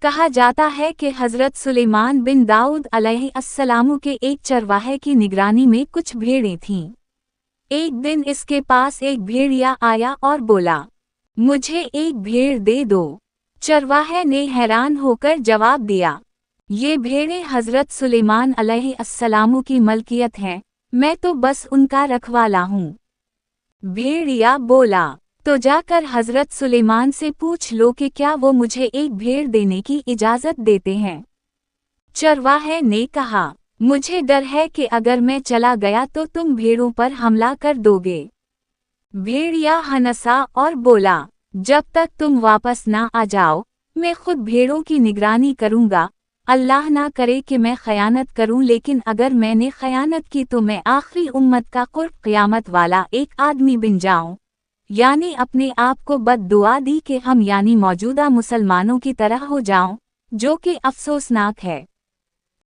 کہا جاتا ہے کہ حضرت سلیمان بن داؤد علیہ السلام کے ایک چرواہے کی نگرانی میں کچھ بھیڑیں تھیں۔ ایک دن اس کے پاس ایک بھیڑیا آیا اور بولا، مجھے ایک بھیڑ دے دو۔ چرواہے نے حیران ہو کر جواب دیا، یہ بھیڑیں حضرت سلیمان علیہ السلام کی ملکیت ہیں، میں تو بس ان کا رکھوالا ہوں۔ بھیڑیا بولا، تو جا کر حضرت سلیمان سے پوچھ لو کہ کیا وہ مجھے ایک بھیڑ دینے کی اجازت دیتے ہیں۔ چرواہے نے کہا، مجھے ڈر ہے کہ اگر میں چلا گیا تو تم بھیڑوں پر حملہ کر دو گے۔ بھیڑیا ہنسا اور بولا، جب تک تم واپس نہ آ جاؤ، میں خود بھیڑوں کی نگرانی کروں گا۔ اللہ نہ کرے کہ میں خیانت کروں، لیکن اگر میں نے خیانت کی تو میں آخری امت کا قرب قیامت والا ایک آدمی بن جاؤں۔ یعنی اپنے آپ کو بد دعا دی کہ ہم یعنی موجودہ مسلمانوں کی طرح ہو جاؤں، جو کہ افسوسناک ہے۔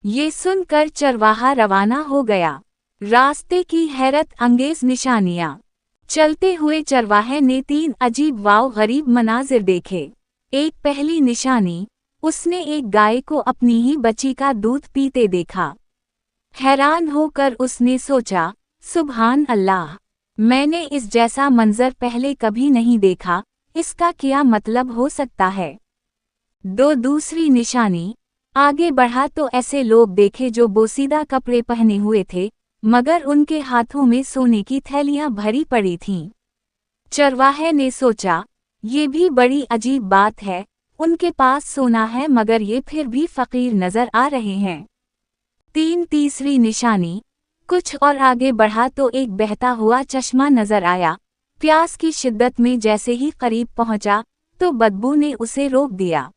یہ سن کر چرواہا روانہ ہو گیا۔ راستے کی حیرت انگیز نشانیاں۔ چلتے ہوئے چرواہے نے 3 عجیب و غریب مناظر دیکھے۔ ایک پہلی نشانی، اس نے ایک گائے کو اپنی ہی بچی کا دودھ پیتے دیکھا۔ حیران ہو کر اس نے سوچا، سبحان اللہ، میں نے اس جیسا منظر پہلے کبھی نہیں دیکھا، اس کا کیا مطلب ہو سکتا ہے؟ دوسری نشانی، آگے بڑھا تو ایسے لوگ دیکھے جو بوسیدہ کپڑے پہنے ہوئے تھے، مگر ان کے ہاتھوں میں سونے کی تھیلیاں بھری پڑی تھیں۔ چرواہے نے سوچا، یہ بھی بڑی عجیب بات ہے، ان کے پاس سونا ہے مگر یہ پھر بھی فقیر نظر آ رہے ہیں۔ تیسری نشانی، کچھ اور آگے بڑھا تو ایک بہتا ہوا چشمہ نظر آیا۔ پیاس کی شدت میں جیسے ہی قریب پہنچا تو بدبو نے اسے روک دیا۔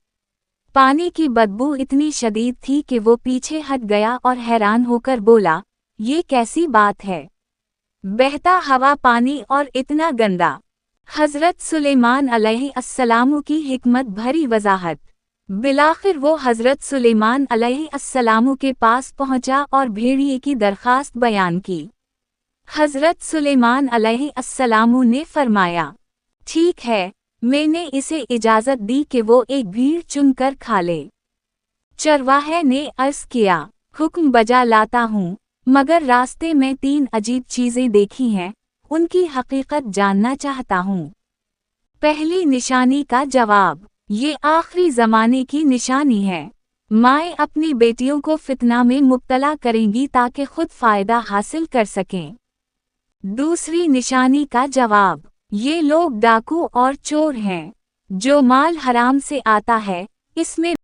پانی کی بدبو اتنی شدید تھی کہ وہ پیچھے ہٹ گیا اور حیران ہو کر بولا، یہ کیسی بات ہے؟ بہتا ہوا پانی اور اتنا گندا۔ حضرت سلیمان علیہ السلام کی حکمت بھری وضاحت۔ بالآخر وہ حضرت سلیمان علیہ السلام کے پاس پہنچا اور بھیڑیے کی درخواست بیان کی۔ حضرت سلیمان علیہ السلام نے فرمایا، ٹھیک ہے، میں نے اسے اجازت دی کہ وہ ایک بھیڑ چن کر کھا لے۔ چرواہے نے عرض کیا، حکم بجا لاتا ہوں، مگر راستے میں 3 عجیب چیزیں دیکھی ہیں، ان کی حقیقت جاننا چاہتا ہوں۔ پہلی نشانی کا جواب، یہ آخری زمانے کی نشانی ہے۔ مائیں اپنی بیٹیوں کو فتنہ میں مبتلا کریں گی تاکہ خود فائدہ حاصل کر سکیں۔ دوسری نشانی کا جواب، یہ لوگ ڈاکو اور چور ہیں۔ جو مال حرام سے آتا ہے، اس میں